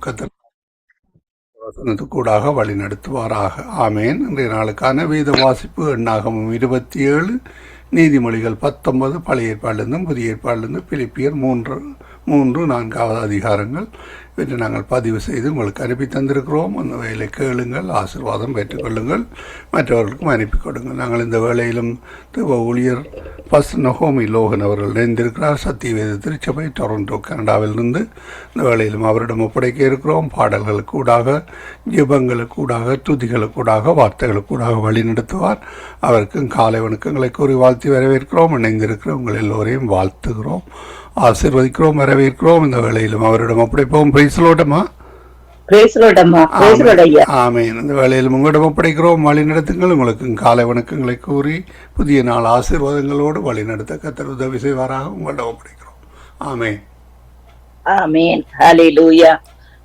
கர்த்தர் வசனத்துக்கூடாக வழி நடத்துவாராக. ஆமேன். இன்றைய நாளுக்கான வேத வாசிப்பு எண்ணாகமம் 27, நீதிமொழிகள் 19, பழைய ஏற்பாடிலிருந்தும் புதிய ஏற்பாடிலிருந்து பிலிப்பியர் 3-4 அதிகாரங்கள் இவற்றை நாங்கள் பதிவு செய்து உங்களுக்கு அனுப்பி தந்திருக்கிறோம். அந்த வேலை கேளுங்கள், ஆசீர்வாதம் பெற்றுக்கொள்ளுங்கள், மற்றவர்களுக்கும் அனுப்பி கொடுங்கள். நாங்கள் இந்த வேளையிலும் தேவ ஊழியர் பாஸ்டர் நகோமி லோகன் அவர்கள் இணைந்திருக்கிறார். சத்தியவேத திருச்சபை டொரண்டோ கனடாவிலிருந்து. இந்த வேளையிலும் அவரிடம் ஒப்படைக்க இருக்கிறோம். பாடல்களுக்கூடாக, ஜெபங்களுக்கூடாக, துதிகளுக்கூடாக, வார்த்தைகளுக்கூடாக வழி நடத்துவார். அவருக்கும் காலை வணக்கங்களை கூறி வாழ்த்தி வரவேற்கிறோம். இணைந்திருக்கிற உங்கள் எல்லோரையும் வாழ்த்துகிறோம், ஆசீர்வதிக்கிறோம், வரவேற்கிறோம். இந்த வேளையிலும் அவரிடம் ஒப்படைப்போம். பிரைஸ்லோட்டமா ஆமேன். இந்த வேளையிலும் உங்களிடம் ஒப்படைக்கிறோம். வழி நடத்துங்கள். உங்களுக்கு காலை வணக்கங்களை கூறி புதிய நாள் ஆசீர்வாதங்களோடு வழி நடத்த கர்த்தர் உதவி செய்வாராக உங்களிடம் ஒப்படைக்கிறோம். ஆமேன். ஆமேன். ஹல்லேலூயா.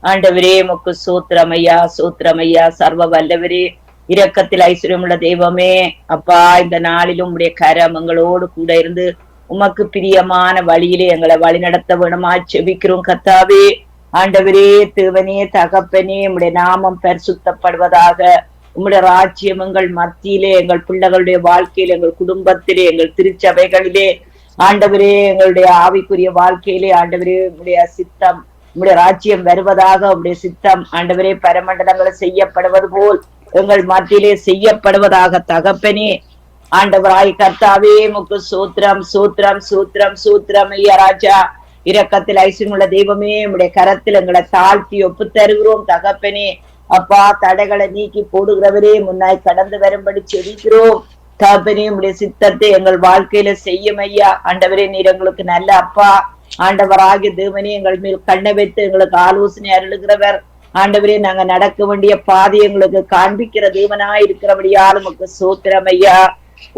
ஆண்டவரே உமக்கு ஸ்தோத்திரமையா, ஸ்தோத்திரமையா. சர்வ வல்லவரே, இரக்கத்தில் ஐஸ்வர்யமுள்ள தெய்வமே, அப்பா, இந்த நாளிலும் உடைய கரம் எங்களோடு கூட இருந்து உமக்கு பிரியமான வழியிலே எங்களை வழி நடத்த வேணுமா செபிக்கிறோம் கர்த்தாவே. ஆண்டவரே, தேவனே, தகப்பனே, உம்முடைய நாமம் பரிசுத்தப்படுவதாக. உம்முடைய ராஜ்யம் எங்கள் மத்தியிலே, எங்கள் பிள்ளைகளுடைய வாழ்க்கையிலே, எங்கள் குடும்பத்திலே, எங்கள் திருச்சபைகளிலே, ஆண்டவரே, எங்களுடைய ஆவிக்குரிய வாழ்க்கையிலே, ஆண்டவரே, உம்முடைய சித்தம், உம்முடைய ராஜ்யம் வருவதாக. உம்முடைய சித்தம் ஆண்டவரே பரமண்டலங்களை செய்யப்படுவது போல் எங்கள் மத்தியிலே செய்யப்படுவதாக தகப்பனே. ஆண்டவராய் கர்த்தாவே உமக்கு சூத்திரம் சூத்திரம் சூத்திரம் சூத்திரம் ஐயா ராஜா. இரக்கத்தில் ஐஸ்வர்யமுள்ள தெய்வமே, உம்முடைய கரத்தில் எங்களை தாழ்த்தி ஒப்பு தருகிறோம் தகப்பனே. அப்பா, தடைகளை நீக்கி போடுகிறவரே, முன்னாய் கடந்து வரும்படி செபிக்கிறோம் தகப்பனே. உம்முடைய சித்தத்தை எங்கள் வாழ்க்கையில செய்யும் ஐயா. ஆண்டவரே, நீர் எங்களுக்கு நல்ல அப்பா. ஆண்டவராகிய தேவனே, எங்கள் மேல் கண்ணை வைத்து எங்களுக்கு ஆலோசனை அருளுகிறவர். ஆண்டவரே, நாங்க நடக்க வேண்டிய பாதை எங்களுக்கு காண்பிக்கிற தேவனாய் இருக்கிறபடியால் உமக்கு சோத்திரம் ஐயா.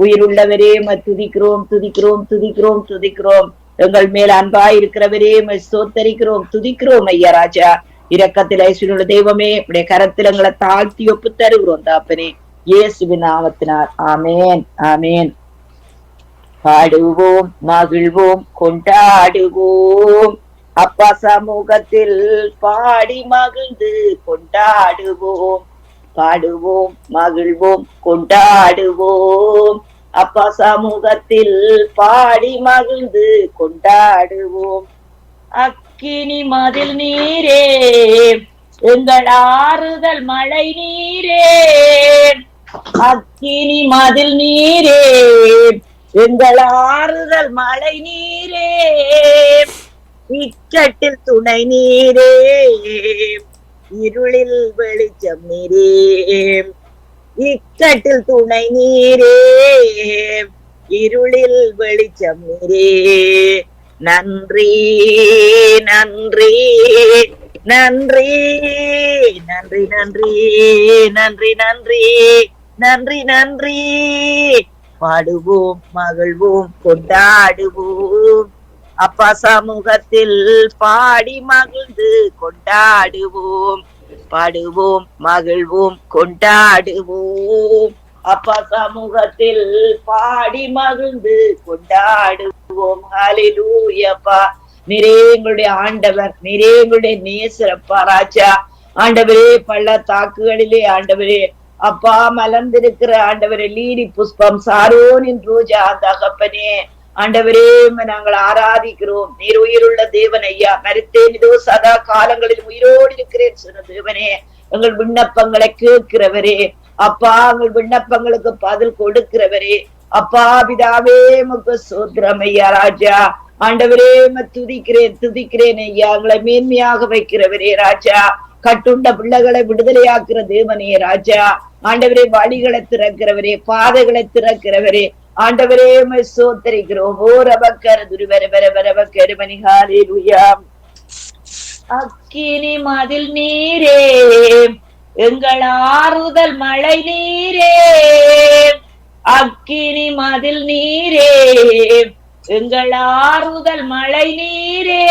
உயிருள்ளவரே, துதிக்கிறோம் துதிக்கிறோம் துதிக்கிறோம் துதிக்கிறோம். எங்கள் மேல் அன்பாய் இருக்கிறவரே, ஸ்தோத்தரிக்கிறோம் துதிக்கிறோம் ஐயா ராஜா. இரக்கத்தில் ஐஸ்வர்யமுள்ள தெய்வமே, உடைய கரத்தில் எங்களை தாழ்த்தி ஒப்பு தருகிறோம் தாப்பனே, இயேசுவின் நாமத்தினார். ஆமேன், ஆமேன். பாடுவோம், மகிழ்வோம், கொண்டாடுவோம், அப்பா சமூகத்தில் பாடி மகிழ்ந்து கொண்டாடுவோம். பாடுவோம், மகிழ்வோம், கொண்டாடுவோம், அப்பா சமூகத்தில் பாடி மகிழ்ந்து கொண்டாடுவோம். அக்கினி மதில் நீரே, எங்கள் ஆறுதல் மழை நீரே. அக்கினி மதில் நீரே, எங்கள் ஆறுதல் மழை நீரே. இக்கட்டில் துணை நீரே, இருளில் வெளிச்சம் நீரே. இக்கட்டில் துணை நீரே, இருளில் வெளிச்சம் நீரே. நன்றி நன்றி நன்றி நன்றி நன்றி நன்றி நன்றி நன்றி நன்றி. பாடுவோம், மகிழ்வோம், கொண்டாடுவோம், அப்பா சமூகத்தில் பாடி மகிழ்ந்து கொண்டாடுவோம். பாடுவோம், மகிழ்வோம், கொண்டாடுவோம், அப்பா சமூகத்தில் பாடி மகிழ்ந்து கொண்டாடுவோம். ஹல்லேலூயாப்பா. நீரே எங்களுடைய ஆண்டவர், நீரே எங்களுடைய நேசரப்பா ராஜா. ஆண்டவரே, பள்ளத்தாக்குகளிலே ஆண்டவரே, அப்பா மலர்ந்திருக்கிற ஆண்டவரே, லீலி புஷ்பம், சாரோனின் ரோஜா தகப்பனே. ஆண்டவரே, நாங்கள் ஆராதிக்கிறோம். நீர் உயிருள்ள தேவன் ஐயா. மரித்தேன், இதோ சதா காலங்களில் உயிரோடு இருக்கிறேன் சொன்ன தேவனே. எங்கள் விண்ணப்பங்களை கேட்கிறவரே அப்பா, எங்கள் விண்ணப்பங்களுக்கு பதில் கொடுக்கிறவரே அப்பா, பிதாவே உமக்கு ஸ்தோத்திரம் ஐயா ராஜா. ஆண்டவரே, துதிக்கிறேன் துதிக்கிறேன் ஐயா. எங்களை மேன்மையாக வைக்கிறவரே ராஜா. கட்டுண்ட பிள்ளைகளை விடுதலையாக்குற தேவனே ராஜா. ஆண்டவரே, வழிகளை திறக்கிறவரே, பாதைகளை திறக்கிறவரே ஆண்டவரே, சோத்தரிக்கிறோம். ஓ ரபக்கர துருவர வர வரவக்கரு மணி. ஹல்லேலூயா. அக்கினி மதில் நீரே, எங்கள் ஆறுதல் மழை நீரே. அக்கினி மதில் நீரே, எங்கள் ஆறுதல் மழை நீரே.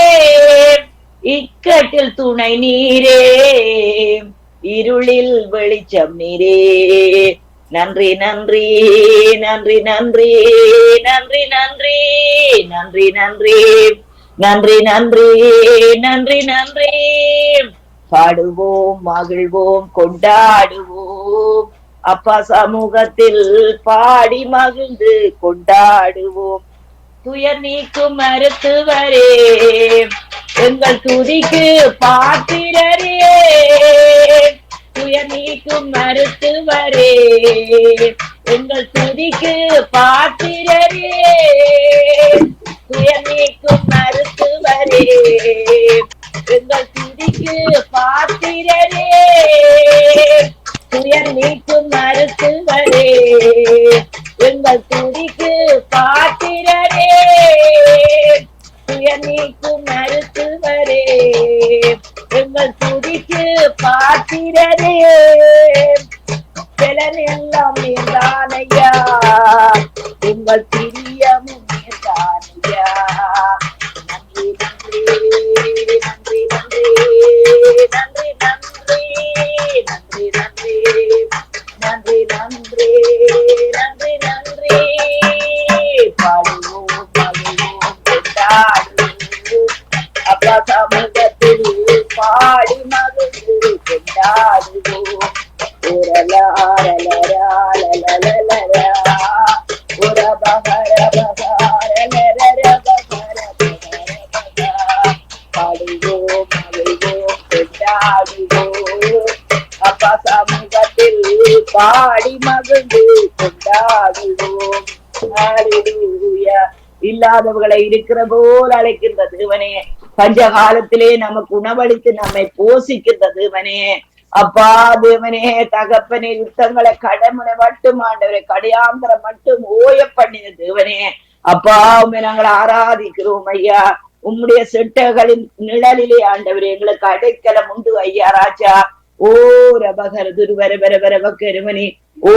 இக்கட்டில் துணை நீரே, இருளில் வெளிச்சம் நீரே. நன்றி நன்றி நன்றி நன்றி நன்றி நன்றி நன்றி நன்றி நன்றி நன்றி நன்றி நன்றி. பாடுவோம் மகிழ்வோம் கொண்டாடுவோம். அப்பா சமூகத்தில் பாடி மகிழ்ந்து கொண்டாடுவோம். துயர் நீக்கும் மருத்துவரே, எங்கள் துதிக்கு பாத்திரரே. துயர் நீக்கும் மருத்துவரே, எங்கள் துதிக்கு பாத்திரரே. துயர் நீக்கும் மருத்துவரே, எங்கள் துதிக்கு பாத்திரரே. துயர் நீக்கும் மருத்துவரே, எங்கள் துதிக்கு பாத்திரரே. துயர் நீக்கும் மருத்துவரே, எங்கள் துதிக்கு பாத்திரரே. பலன் எல்லாம் நீர்தானையா, எங்கள் பிரியமும் நீர்தானையா. நன்றி நன்றி நன்றி நன்றி நன்றி நன்றி நன்றி நன்றி நன்றி நன்றி நன்றி. பாடுவோம் மகிழ்வோம் கொண்டாடுவோம். அப்பா சமூகத்தில் பாடி மகிழ்ந்து கொண்டாடுவோம். பாடுவோம் மகிழ்வோம் கொண்டாடுவோம். அப்பா சமூகத்தில் பாடி மகிழ்ந்து கொண்டாடுவோம். ஹல்லேலூயா. இல்லாதவர்களை இருக்கிற போல் அழைக்கின்ற தேவனே, பஞ்ச காலத்திலே நமக்கு உணவளித்து நம்மை போஷிக்கின்ற தேவனே, அப்பா தேவனே தகப்பனே, யுத்தங்களை கடமுனை மட்டும் ஆண்டவரை கடையாந்திரம் மட்டும் ஓய பண்ணின தேவனே, அப்பா உண்மை நாங்கள் ஆராதிக்கிறோம் ஐயா. உம்முடைய செட்டைகளின் நிழலிலே ஆண்டவரே எங்களுக்கு அடைக்கலம் உண்டு ஐயா ராஜா. ஓ ரபகர துருவர வர வரவ கருமணி, ஓ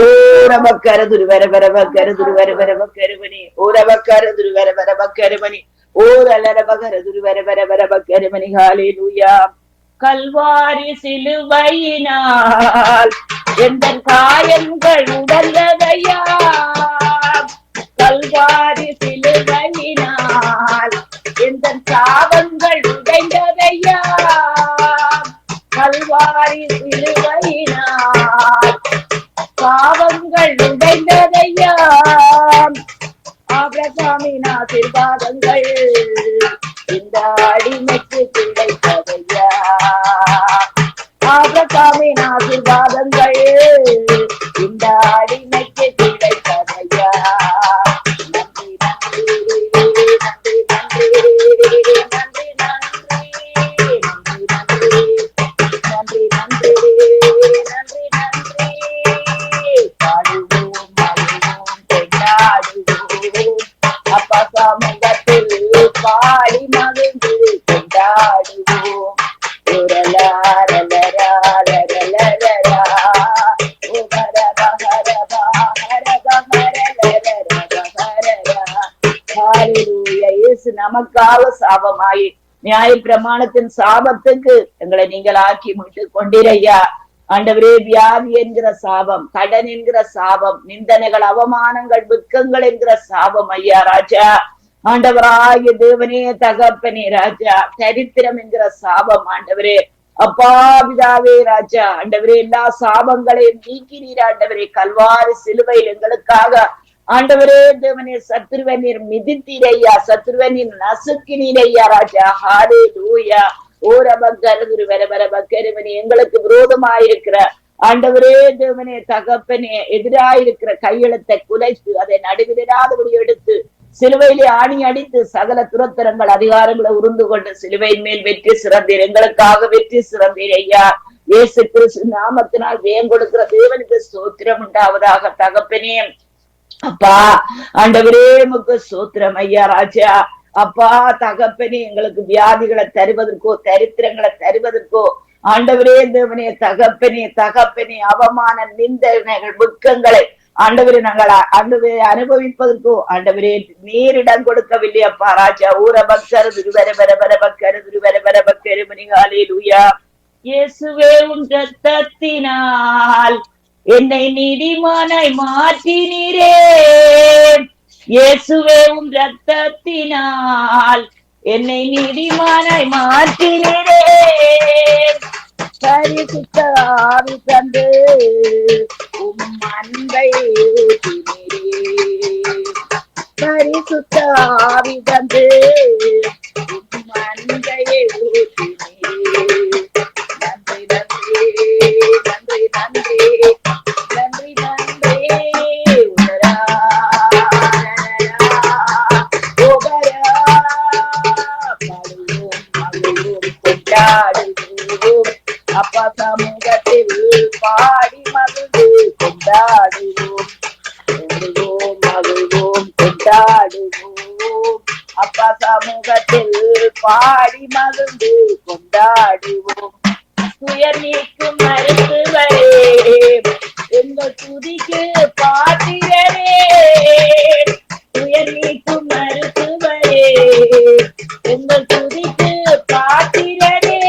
ரபக்கர துருவர வரவ கரு துருவர வரவ கருமணி, ஓ ரபக்கர துருவர வரவ கருமணி, ஓ ரலரபகர துருவர வர வரவ கருமணி. ஹல்லேலூயா. கல்வாரி சிலுவையினால் எந்த காயங்கள் உடந்ததையா. கல்வாரி சிலுவையினால் எந்த சாபங்கள் உடைந்ததையா. கல்வாரி சிலுவையினால் பாவங்கள் உடைந்ததையா. ஆபிரகாமின் ஆசீர்வாதங்கள் இந்த அடிமைக்கு கிடைத்ததையா. ஆபிரகாமின் ஆசீர்வாதங்கள் இந்த அடிமைக்கு கிடைத்ததையா. நன்றி நன்றி நன்றி நன்றி நன்றி நன்றி நன்றி நன்றி நன்றி நன்றி நன்றி. பாடுவோம் மகிழ்வோம் கொண்டாடுவோம். அப்பா சமூகத்தில் பாடி மகிழ்ந்து கொண்டாடுவோம். இயேசு நமக்காக சாபமாயி நியாய பிரமாணத்தின் சாபத்துக்கு எங்களை நீங்கள் ஆக்கி மீட்டு கொண்டிரையா. ஆண்டவரே, வியாதி என்கிற சாபம், கடன் என்கிற சாபம், நிந்தனைகள், அவமானங்கள், துக்கங்கள் என்கிற சாபம் ஐயா ராஜா. ஆண்டவராகிய தேவனே தகப்பனே ராஜா, தரித்திரம் என்கிற சாபம் ஆண்டவரே, அப்பா பிதாவே ராஜா, ஆண்டவரே எல்லா சாபங்களையும் நீக்கினீர் ஆண்டவரே. கல்வாரி சிலுவையில் எங்களுக்காக ஆண்டவரே தேவனே சத்துருவை நீர் மிதித்தீரையா, சத்துருவை நீர் நசுக்கினீரையா ராஜா. ஹல்லேலூயா. ஓரபக்கருதுரு வர வர பக்கருமணி, எங்களுக்கு விரோதமாயிருக்கிற ஆண்டவரே தேவனே தகப்பனே எதிராயிருக்கிற கையெழுத்தை குலைத்து அதை நடுவிடாதபடி எடுத்து சிலுவையிலே ஆணி அடித்து சகல துரத்தரங்கள் அதிகாரங்களை உருந்து கொண்டு சிலுவையின் மேல் வெற்றி சிறந்தீர். எங்களுக்காக வெற்றி சிறந்தீர் ஐயா. இயேசு கிறிஸ்து நாமத்தினால் வேகம் கொடுக்கிற தேவனுக்கு ஸ்தோத்திரம் உண்டாவதாக தகப்பனே. அப்பா ஆண்டவரே உமக்கு ஸ்தோத்திரம் ஐயா ராஜா. அப்பா தகப்பனே, எங்களுக்கு வியாதிகளை தருவதற்கோ தரித்திரங்களை தருவதற்கோ ஆண்டவரே தேவனே தகப்பனே தகப்பனே அவமான நிந்தனைகள் துக்கங்களை ஆண்டவரே நாங்கள் ஆண்டவரே அனுபவிப்பதற்கோ ஆண்டவரே நேரிடம் கொடுக்கவில்லை அப்பா ராஜா. ஊர பக்தர் துருவர வர வர பக்கரு துருவர வர பக்கரு மணி. ஹல்லேலூயா. இயேசுவே உன் இரத்தத்தினால் என்னை நீதிமானாய் மாற்றினீரே. இயேசுவே உன் இரத்தத்தினால் என்னை நீதிமானாய் மாற்றினீரே. பரிசுத்த ஆவி தந்து அன்பை ஊற்றினீரே. பரிசுத்த ஆவி தந்து அன்பையை ஊற்றினீரே. நன்றி நன்றி நன்றி நன்றி நன்றி நன்றி உதரா உபரா பாடுவோம் மகிழ்வோம் கொண்டாடுவோம். அப்பா சமூகத்தில் பாடி மகிழ்ந்து கொண்டாடுவோம். ஓடுவோம் மகிழ்வோம் கொண்டாடுவோம். அப்பா சமூகத்தில் பாடி மகிழ்ந்து கொண்டாடுவோம். துயர் நீக்கும் மருத்துவரே எங்கள் துதிக்கு பாத்திரரே. துயர் நீக்கும் மருத்துவரே எங்கள் துதிக்கு பாத்திரரே.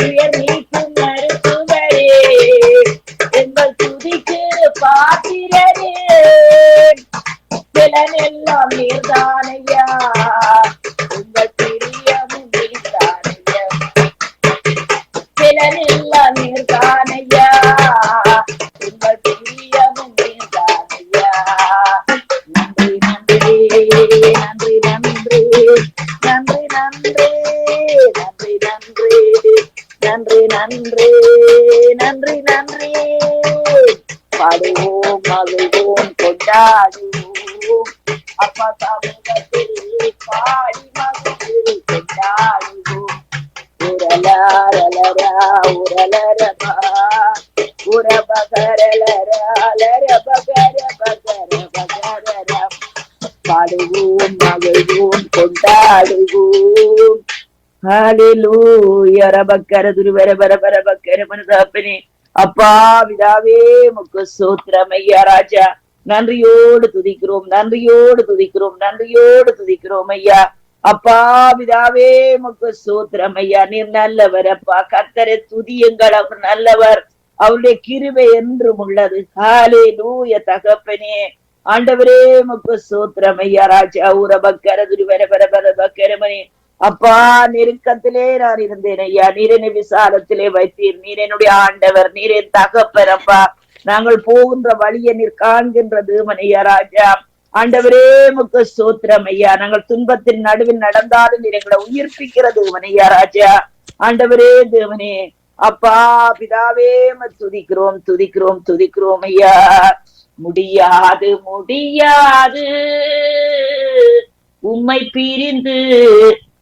துயர் நீக்கும் மருத்துவரே எங்கள் துதிக்கு பாத்திரரே. சிலனெல்லாம் நீர்தானையா உங்கள் பிரியமும் நீர்தானையா. சிலனெல்லாம் நீர்தானையா உங்கள் பிரியமும் நீர்தானையா. நன்றி நன்றி நன்றி நன்றி நன்றி நன்றி நன்றி நன்றி நன்றி நன்றி நன்றி. பாடுவோம் மகிழ்வோம் கொண்டாடுவோம். அப்பா சமூகத்தில் பாடி மகிழ்ந்து கொண்டாடுவோம். உரலாரலரா உரலரபா உரபகரலரா பாடுவோம் மகிழ்வோம் கொண்டாடுவோம். ஹல்லேலூயா. ரபக்கர துருவர பரபர பக்கர மனதாப்பனே. அப்பா பிதாவே உமக்கு ஸ்தோத்திரம் ஐயா. ராஜா நன்றியோடு துதிக்கிறோம், நன்றியோடு துதிக்கிறோம், நன்றியோடு துதிக்கிறோம் ஐயா. அப்பா பிதாவே உமக்கு ஸ்தோத்திரம் ஐயா. நீர் நல்லவர் அப்பா. கர்த்தரை துதியுங்கள், அவர் நல்லவர், அவருடைய கிருபை என்றும் உள்ளது. ஹல்லேலூயா தகப்பனே. ஆண்டவரே உமக்கு ஸ்தோத்திரம் ஐயா. ராஜா ஊரபக்கர துருவர பரபர பக்கரமனே. அப்பா நெருக்கத்திலே நான் இருந்தேன் ஐயா, நீர் என்னை விசாலத்திலே வைத்தீர். நீர் என்னுடைய ஆண்டவர், நீர் என் தகப்பன் அப்பா. நாங்கள் போகின்ற வழியை நீர் காண்கின்ற தேவன் ஐயா. ராஜா ஆண்டவரே உமக்கு ஸ்தோத்திரம் ஐயா. நாங்கள் துன்பத்தின் நடுவில் நடந்தாலும் நீர் எங்களை உயிர்ப்பிக்கிற தேவன் ஐயா. ராஜா ஆண்டவரே தேவனே. அப்பா பிதாவே துதிக்கிறோம் துதிக்கிறோம் துதிக்கிறோம் ஐயா. முடியாது முடியாது உம்மை பிரிந்து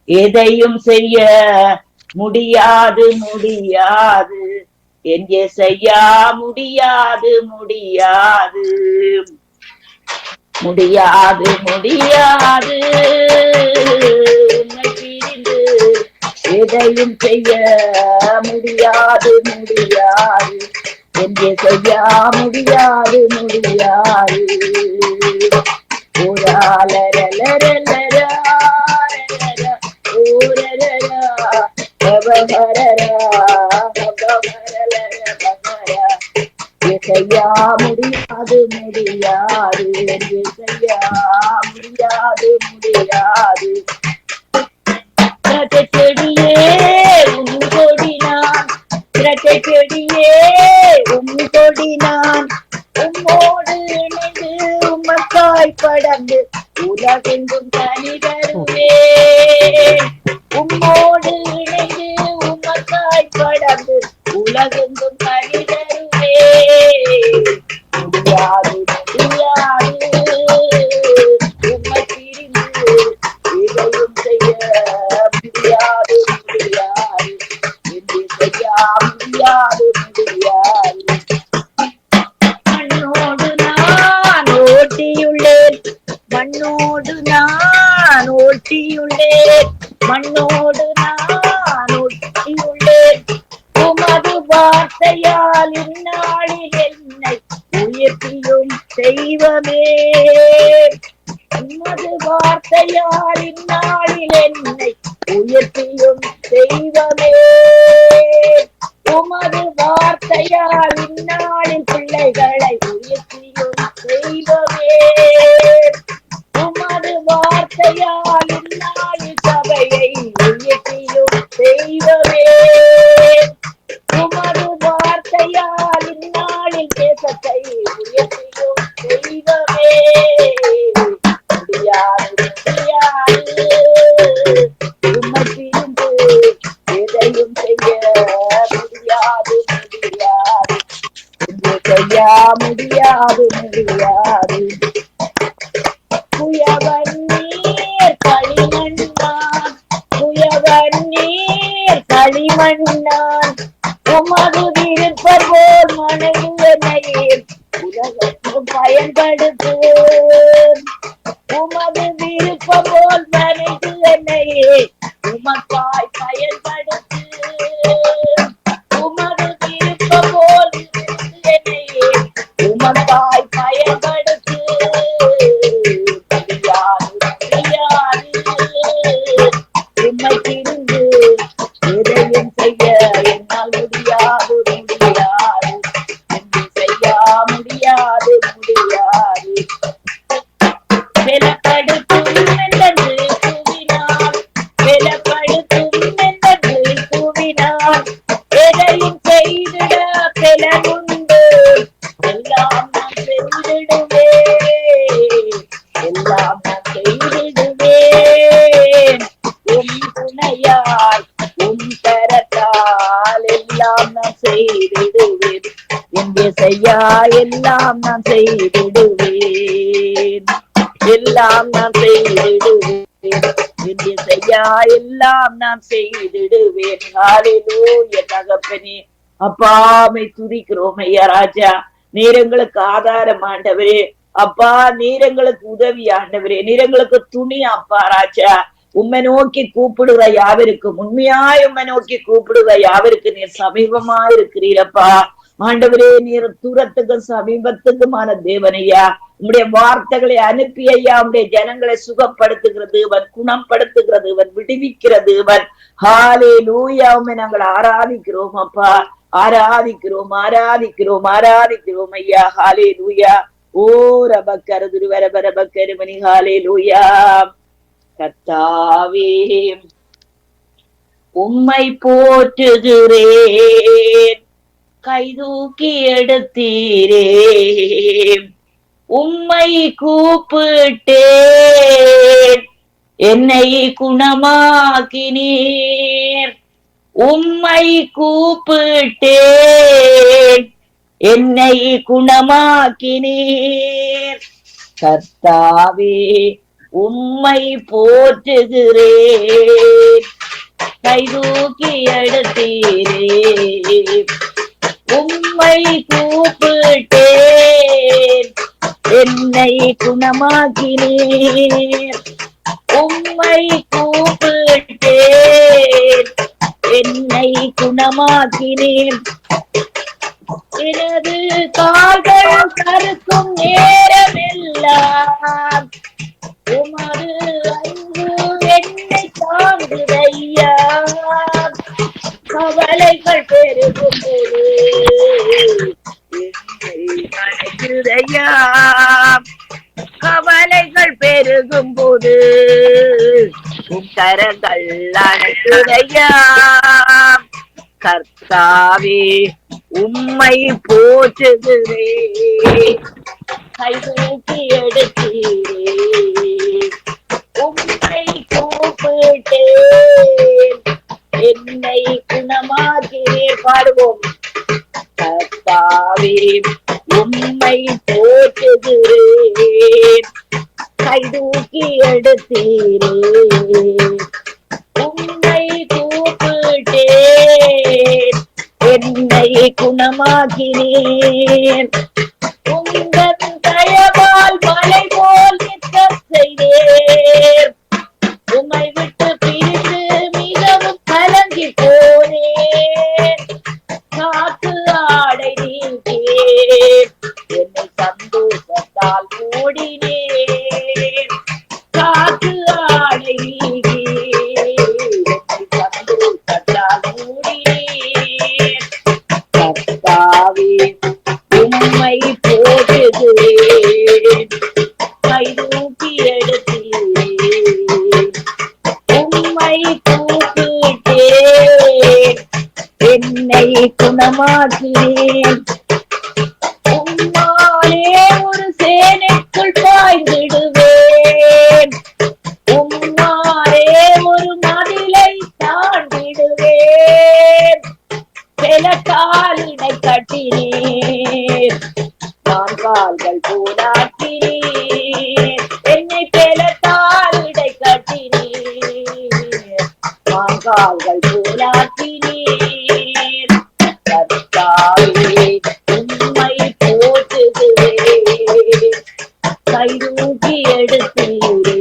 எதையும் செய்ய முடியாது முடியாது. எங்கே செய்யா முடியாது முடியாது முடியாது முடியாது. உம்மை பிரிந்து எதையும் செய்ய முடியாது முடியாது. எங்கே செய்யா முடியாது முடியாது. செய்யா முடியாது முடியாது. செய்யா முடியாது முடியாது. திரட்டை செடியே உன் கொடினான், திரட்டை செடியே உன் கொடினான். உம்மோடு இணைந்து உமக்காய் படர்ந்து உலகெங்கும் தனி தருவேன். உம்மோடு இணைந்து உமக்காய் படர்ந்து உலகெங்கும் தனி தருவேன். முடியாது முடியாது உம்மை பிரிந்து எதையும் செய்ய முடியாது முடியாது. என்று செய்ய முடியாது முடியாது. மண்ணோடு நான் ஓட்டியுள்ளேன், மண்ணோடு நான் ஓட்டியுள்ளேன், மண்ணோடு நான் ஒட்டியுள்ளேன். உமது வார்த்தையால் இந்நாளில் என்னை உயர்த்தியும் தெய்வமே. உமது வார்த்தையால் இந்நாளில் என்னை உயர்த்தியும் தெய்வமே. உமது வார்த்தையால் இந்நாளில் பிள்ளைகளை உயர்த்தியும் தெய்வமே. உமது வார்த்தையால் இந்நாளில் சபையை உயர்த்தியும் தெய்வமே. செய்ய முடியாது முடியாது செய்ய முடியாது முடியாது. குயவன் நீர் களிமண்ணான் குயவன் நீர் களிமண்ணான் உமது விருப்பம் போல் மனைவியனையே உலகத்துக்கு பயன்படுத்து. உமது விருப்பம் போல் மனைவியனையே உமக்காய் பயன்படுத்து. உமது விருப்பம் போல் என்னையே உமக்காய் பயன்படுத்து. முடியாது முடியாது உம்மைக்கிருந்து எதையும் செய்ய என்னால் முடியாது முடியாது என்று செய்ய முடியாது முடியாது. பலப்படுத்தும் என்றது கூவினார் பலப்படுத்தும் என்றது கூவினார் எதையும் செய்திட பலனுண்டு. எல்லாம் நான் செய்திடுவேன் எல்லாம் நான் செய்திடுவேன். உம் துணையாய் உம் கரத்தால் எல்லாம் நான் செய்திடுவேன். என்று செய்யா எல்லாம் நான் செய்திடுவேன் எல்லாம் நான் செய்திடுவேன். என்று செய்யா எல்லாம் நான் செய்திடுவேன். ஹல்லேலூயா தகப்பனே அப்பாமை துதிக்கிறோம் ஐயா ராஜா. நீர் எங்களுக்கு ஆதாரம் ஆண்டவரே. அப்பா நீர் எங்களுக்கு உதவி ஆண்டவரே. நீர் எங்களுக்கு துணி அப்பா ராஜா. உம்மை நோக்கி கூப்பிடுற யாவருக்கும் உண்மையாய் உம்மை நோக்கி கூப்பிடுற யாவருக்கு நீர் சமீபமா இருக்கிறீரப்பா ஆண்டவரே. நீர் தூரத்துக்கும் சமீபத்துக்குமான தேவனையா. உம்முடைய வார்த்தைகளை அனுப்பி ஐயா உம்முடைய ஜனங்களை சுகப்படுத்துகிற தேவன், குணப்படுத்துகிற தேவன், விடுவிக்கிற தேவன். ஹல்லேலூயா உம்மை நாங்கள் ஆராதிக்கிறோம் அப்பா. ஆராதிக்கிறோம் ஆராதிக்கிறோம் ஆராதிக்கிறோம் ஐயா. ஹல்லேலூயா. ஓ ரபக்கரு துருவர பரபக்கருமணி. ஹல்லேலூயா. கர்த்தாவே உம்மை போற்றுகிறேன். கைதூக்கி எடுத்தீரே உம்மை கூப்பிட்டேன். என்னை குணமாக்கினீர். உம்மை கூப்பிட்டேன். என்னை குணமாக்கினீர். கர்த்தாவே உம்மை போற்றுகிறேன். கைதூக்கி எடுத்தீரே உம்மை கூப்பிட்டேன். என்னை குணமாக்கினீர். உம்மை கூப்பிட்டேன். என்னை குணமாக்கினீர். எனது கால்கள் கருக்கும் நேரமெல்லாம் உமது அன்பு என்னை தாங்குதையா. கவலைகள் பெருகும் போது என்னை அணைக்குதையா. கவலைகள் பெருகும் போது உம் கரங்கள் அணைக்குதையா. கர்த்தாவே உம்மை போற்றுகிறேன். கைதூக்கி எடுத்தீரே உம்மை கூப்பிட்டேன். என்னை குணமாக்கினீர். பாடுவோம். கர்த்தாவே உம்மை போற்றுகிறேன். கைதூக்கி எடுத்தீரே உம்மை கூப்பிட்டேன். என்னை குணமாக்கினீர். உங்கள் தயவால் மலை போல் நிற்க செய்தீர். உம்மை விட்டு பிரிந்து மிகவும் கலங்கி போனேன். காத்து ஆடை நீக்கீர். என்னை சந்தோஷத்தால் மூடினேன். காத்து ஆடை நீக்கீர். என்னை சந்தோஷத்தால் மூடினேன். கர்த்தாவே உம்மை போற்றுகிறேன். கைதூக்கி எடுத்தீரே உம்மை கூப்பிட்டேன். என்னை குணமாக்கினேன். உம்மாலே ஒரு சேனைக்குள் பாய்ந்திடுவேன். உம்மாலே ஒரு மதிலை தாண்டிடுவேன். கட்டினீர், நான் கால்கள் போலாக்கினீர், என்னை பேலத்தால் இடை கட்டினீர், நான் கால்கள் போலாக்கினீர். கர்த்தாவே உம்மை போற்றுகிறேன், கைதூக்கி எடுத்தீரே,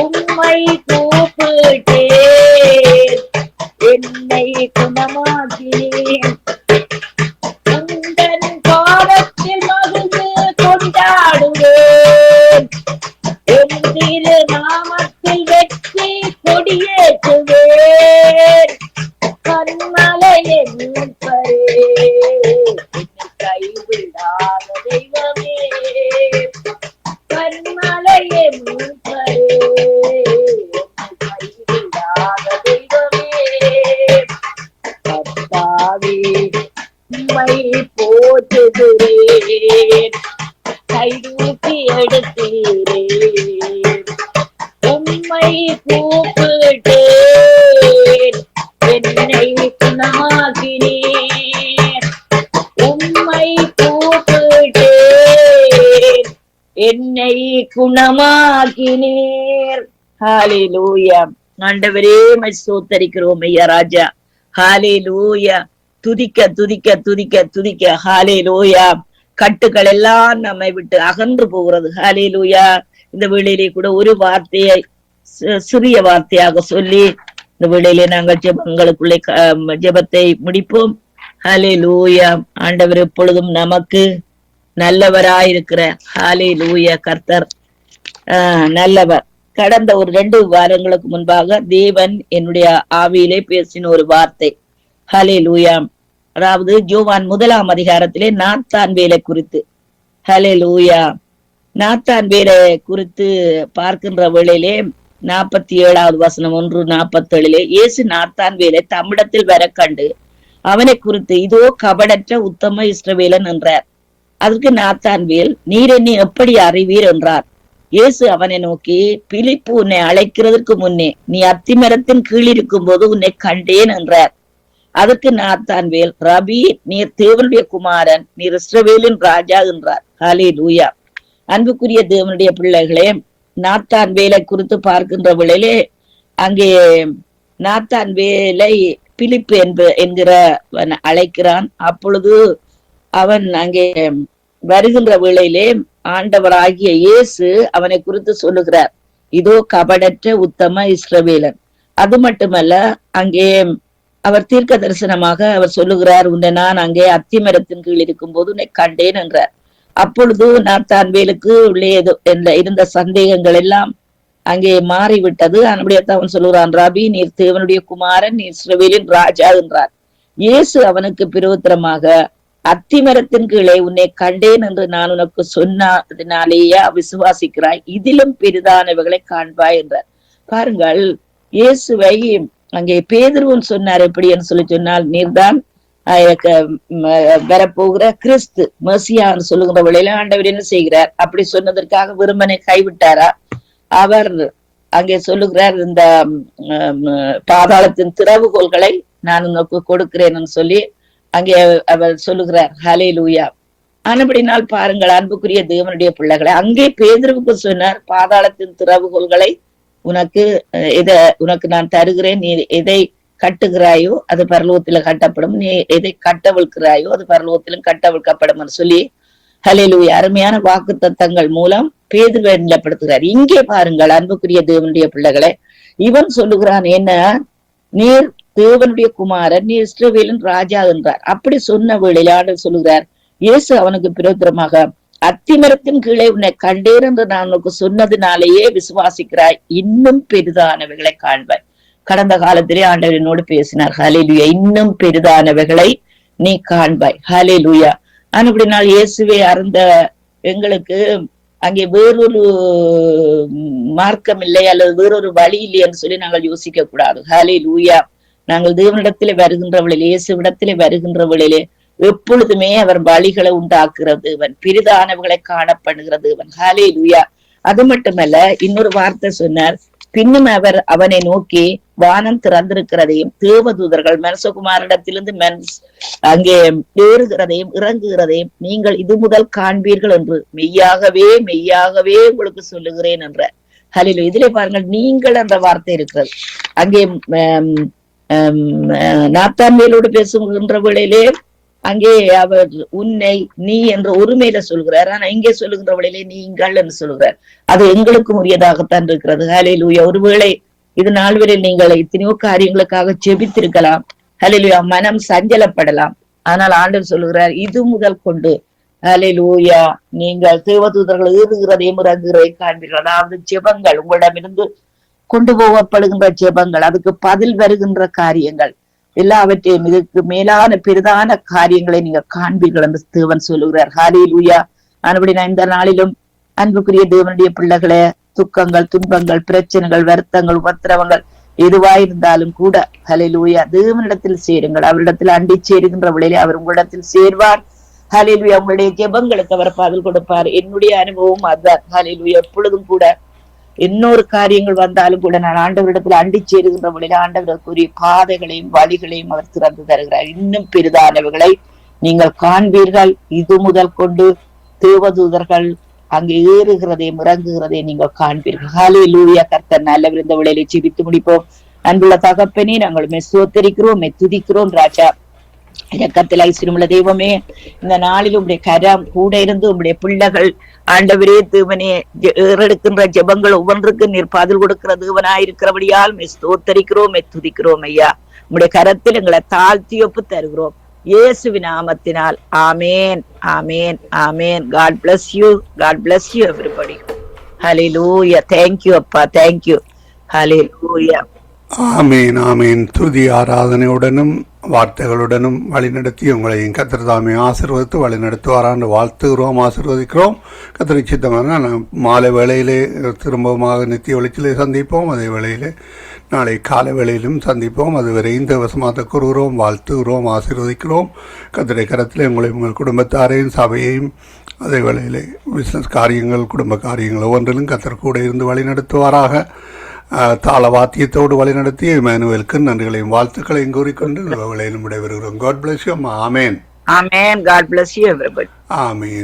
உம்மை கூப்பிட்டேன், என்னை குணமாக்கினேன். உந்தன் பாதத்தில் மகிழ்ந்து கொண்டாடுவேன், என் திரு நாமத்தில் வெற்றி கொடியேற்றுவேன். கன்மலையின் மீட்பரே, என்னை கைவிடாத தெய்வமே, கன்மலையின் மீட்பரே, என்னை கைவிடாத தெய்வமே. கர்த்தாவே உம்மை போற்றுகிறேன், கைதூக்கி எடுத்தீரே, உம்மை கூப்பிட்டேன், என்னை குணமாக்கினீர், உம்மை கூப்பிட்டேன், என்னை குணமாக்கினீர். ஹல்லேலூயா. ஆண்டவரே உம்மை ஸ்தோத்தரிக்கிறோம் ஐயா ராஜா. ஹல்லேலூயா. துதிக்க துதிக்க துதிக்க துதிக்க. ஹல்லேலூயா. கட்டுகள் எல்லாம் நம்மை விட்டு அகன்று போகிறது. ஹல்லேலூயா. இந்த வேளையிலே கூட ஒரு வார்த்தையை சிறிய வார்த்தையாக சொல்லி இந்த வேளையிலே நாங்கள் ஜெபங்களுக்குள்ளே ஜெபத்தை முடிப்போம். ஹல்லேலூயா. ஆண்டவர் எப்பொழுதும் நமக்கு நல்லவராயிருக்கிற ஹல்லேலூயா. கர்த்தர் நல்லவர். கடந்த ஒரு 2 வாரங்களுக்கு முன்பாக தேவன் என்னுடைய ஆவியிலே பேசின ஒரு வார்த்தை. ஹல்லேலூயா. அதாவது யோவான் 1ஆம் அதிகாரத்திலே நாத்தான் வேலை குறித்து. ஹல்லேலூயா. நாத்தான் வேலை குறித்து பார்க்கின்ற வேளையிலே 47வது வசனம் 1:47 இயேசு நாத்தான் வேலை தம்மிடத்தில் வர கண்டு அவனை குறித்து இதோ கபடற்ற உத்தம இஸ்ரவேலன் என்றார். அதற்கு நாத்தான் வேல் நீர் என்னை எப்படி அறிவீர் என்றார். இயேசு அவனை நோக்கி பிலிப்பு உன்னை அழைக்கிறதற்கு முன்னே நீ அத்திமரத்தின் கீழ் இருக்கும் போது உன்னை கண்டேன் என்றார். அதற்கு நாத்தான் வேல் ரபி நீர் தேவனுடைய குமாரன், நீர் இஸ்ரவேலின் ராஜா என்றார். ஹல்லேலூயா. அன்புக்குரிய தேவனுடைய பிள்ளைகளே, நாத்தான் வேலை குறித்து பார்க்கின்ற வேளையிலே அங்கே நாத்தான் வேலை பிலிப்பு என்கிற அழைக்கிறான். அப்பொழுது அவன் அங்கே வருகின்ற வேளையிலே ஆண்டவராகிய இயேசு அவனை குறித்து சொல்லுகிறார், இதோ கபடற்ற உத்தம இஸ்ரவேலன். அது மட்டுமல்ல, அங்கே அவர் தீர்க்க தரிசனமாக அவர் சொல்லுகிறார், உன்னை நான் அங்கே அத்திமரத்தின் கீழ் இருக்கும் போது உன்னை கண்டேன் என்றார். அப்பொழுது நாத்தான் வேலுக்கு உள்ளே இருந்த சந்தேகங்கள் எல்லாம் அங்கே மாறிவிட்டது. அப்படியே அவன் சொல்லுகிறான், ரபி நீர் தேவனுடைய குமாரன், நீர் இஸ்ரவேலின் ராஜா என்றார். இயேசு அவனுக்கு பிரயோத்திரமாக அத்திமரத்தின் கீழே உன்னை கண்டேன் என்று நான் உனக்கு சொன்னதினாலேயே விசுவாசிக்கிறாய், இதிலும் பெரிதானவைகளை காண்பாய் என்றார். பாருங்கள், இயேசுவை அங்கே பேதுருவும் சொன்னார். எப்படின்னு சொல்லி சொன்னால், நீர்தான் வரப்போகிற கிறிஸ்து மெசியான்னு சொல்லுகிற வேளையில ஆண்டவர் என்ன செய்கிறார்? அப்படி சொன்னதற்காக விரும்பனை கைவிட்டாரா? அவர் அங்கே சொல்லுகிறார், இந்த பாதாளத்தின் திறவுகோல்களை நான் உனக்கு கொடுக்கிறேன்னு சொல்லி அங்கே அவர் சொல்லுகிறார். ஹல்லேலூயா. ஆனபடினால் பாருங்கள் அன்புக்குரிய தேவனுடைய பிள்ளைகளை, அங்கே பேதுருவுக்கு சொன்னார், பாதாளத்தின் திறவுகோல்களை உனக்கு நான் தருகிறேன், நீ எதை கட்டுகிறாயோ அது பரலோகத்தில கட்டப்படும், நீ எதை கட்டவிழ்க்கிறாயோ அது பரலோகத்திலும் கட்டவிழ்க்கப்படும் சொல்லி ஹல்லேலூயா அருமையான வாக்கு தத்தங்கள் மூலம் பேதுருவை நிலைப்படுத்துகிறார். இங்கே பாருங்கள் அன்புக்குரிய தேவனுடைய பிள்ளைகளை, இவன் சொல்லுகிறான் என்ன, நீர் தேவனுடைய குமாரன், நீ இஸ்ரவேலின் ராஜா என்றார். அப்படி சொன்ன வேளையில் ஆண்டவர் சொல்லுகிறார், இயேசு அவனுக்கு பிரயோத்திரமாக அத்திமரத்தின் கீழே உன்னை கண்டேன் என்று நான் உனக்கு சொன்னதினாலேயே விசுவாசிக்கிறாய், இன்னும் பெரிதானவைகளை காண்பாய். கடந்த காலத்திலே ஆண்டவர் என்னோடு பேசினார். ஹல்லேலூயா. இன்னும் பெரிதானவைகளை நீ காண்பாய். ஹல்லேலூயா. அப்படினால் இயேசுவே அறிந்த எங்களுக்கு அங்கே வேறொரு மார்க்கம் இல்லை அல்லது வேறொரு வழி இல்லை என்று சொல்லி நாங்கள் யோசிக்க கூடாது. ஹல்லேலூயா. நாங்கள் தேவனிடத்திலே வருகின்றவளிலே, இயேசுவிடத்திலே வருகின்றவளிலே எப்பொழுதுமே அவர் வழிகளை உண்டாக்குறது தேவன், பெரிதானவர்களை காணப்படுகிறது தேவன். ஹல்லேலூயா. அது மட்டுமல்ல, இன்னொரு வார்த்தை சொன்னார், பின்னும் அவர் அவனை நோக்கி, வானம் திறந்திருக்கிறதையும் தேவதூதர்கள் மனுஷகுமாரிடத்திலிருந்து அங்கே ஏறுகிறதையும் இறங்குகிறதையும் நீங்கள் இது முதல் காண்பீர்கள் என்று மெய்யாகவே மெய்யாகவே உங்களுக்கு சொல்லுகிறேன் என்ற. ஹல்லேலூயா. இதிலே பாருங்கள், நீங்கள் என்ற வார்த்தை இருக்கிறது. அங்கே நாத்தான்வேலோடு பேசுகின்ற வேளையிலே அங்கே அவர் உன்னை நீ என்ற ஒருமையில சொல்கிறார். ஆனா இங்கே சொல்லுகின்ற வேளையிலே நீங்கள் என்று சொல்கிறார். அது எங்களுக்கும் உரியதாகத்தான் இருக்கிறது. ஹல்லேலூயா. ஒருவேளை இது நாள் வரையில் நீங்கள் எத்தனையோ காரியங்களுக்காக ஜெபித்திருக்கலாம். ஹல்லேலூயா. மனம் சஞ்சலப்படலாம். ஆனால் ஆண்டவர் சொல்லுகிறார், இது முதல் கொண்டு ஹல்லேலூயா நீங்கள் தேவதூதர்கள் ஏறுகிறதையும் இறங்குகிறதையும் காண்பீர்கள். அதாவது ஜெபங்கள், உங்களிடமிருந்து கொண்டு போகப்படுகின்ற ஜெபங்கள், அதுக்கு பதில் வருகின்ற காரியங்கள் எல்லாவற்றையும், இதுக்கு மேலான பிரதான காரியங்களை நீங்க காண்பீர்கள் என்று தேவன் சொல்லுகிறார். ஹல்லேலூயா. ஆனபடி நான் இந்த நாளிலும் அன்புக்குரிய தேவனுடைய பிள்ளைகளே, துக்கங்கள், துன்பங்கள், பிரச்சனைகள், வருத்தங்கள், உபத்திரவங்கள் எதுவாயிருந்தாலும் கூட ஹல்லேலூயா தேவனிடத்தில் சேருங்கள். அவரிடத்தில் அண்டி சேருகின்ற விளையிலே அவர் உங்களிடத்தில் சேர்வார். ஹல்லேலூயா. உங்களுடைய ஜெபங்களுக்கு அவர் பதில் கொடுப்பார். என்னுடைய அனுபவம் அதுதான். ஹல்லேலூயா. எப்பொழுதும் கூட இன்னொரு காரியங்கள் வந்தாலும் கூட நான் ஆண்டவரிடத்துல அண்டி சேருகின்ற வழியில ஆண்டவருக்குரிய பாதைகளையும் வழிகளையும் அவர் திறந்து தருகிறார். இன்னும் பெரிதானவைகளை நீங்கள் காண்பீர்கள். இது முதல் கொண்டு தேவதூதர்கள் அங்கே ஏறுகிறதையும் இறங்குகிறதையும் நீங்கள் காண்பீர்கள். ஹல்லேலூயா. கர்த்தர் நல்லவர். இந்த வேளையிலே ஜெபித்து முடிப்போம். அன்புள்ள தகப்பனே, நாங்கள் ஸ்தோத்திரிக்கிறோம், துதிக்கிறோம் ராஜா. இரக்கத்தில் ஐஸ்வரியமுள்ள தெய்வமே, இந்த நாளில் உங்களுடைய கரம் கூட இருந்து உங்களுடைய பிள்ளைகள் ஆண்டவரே தேவனே ஏறெடுக்கின்ற ஜெபங்கள் ஒவ்வொன்றுக்கு நீர் பதில் கொடுக்கிற தேவனாயிருக்கிறபடியால் ஸ்தோத்தரிக்கிறோம், துதிக்கிறோம் ஐயா. உங்களுடைய கரத்தில் எங்களை தாழ்த்தி ஒப்பு தருகிறோம் இயேசுவின் நாமத்தினால். ஆமேன், ஆமேன், ஆமேன். God bless you. God bless you everybody. Hallelujah. Thank you அப்பா. Thank you. Hallelujah. ஆமீன், ஆமீன். துதி ஆராதனையுடனும் வார்த்தைகளுடனும் வழிநடத்தி உங்களையும் கர்த்தர் தாமே ஆசீர்வதித்து வழிநடத்துவாரான்னு வாழ்த்துகிறோம், ஆசீர்வதிக்கிறோம். கர்த்தரை சித்தமான மாலை வேளையிலே திரும்பமாக நித்திய வெளிச்சிலே சந்திப்போம். அதே வேளையிலே நாளை காலை வேளையிலும் சந்திப்போம். அதுவரை இந்த வசமாக கூறுகிறோம், வாழ்த்துகிறோம், ஆசீர்வதிக்கிறோம். கர்த்தரை கரத்திலே உங்களை உங்கள் குடும்பத்தாரையும் சபையையும் அதே வேளையிலே பிசினஸ் காரியங்கள், குடும்ப காரியங்கள் ஒவ்வொன்றிலும் கர்த்தர் கூட இருந்து வழி நடத்துவாராக. தாள வாத்தியத்தோடு வழிநடத்தி இமானுவேலுக்கு நன்றிகளையும் வாழ்த்துக்களையும் கூறிக்கொண்டு விடைபெறுகிறோம். God bless you. Amen, amen. God bless you everybody. Amen.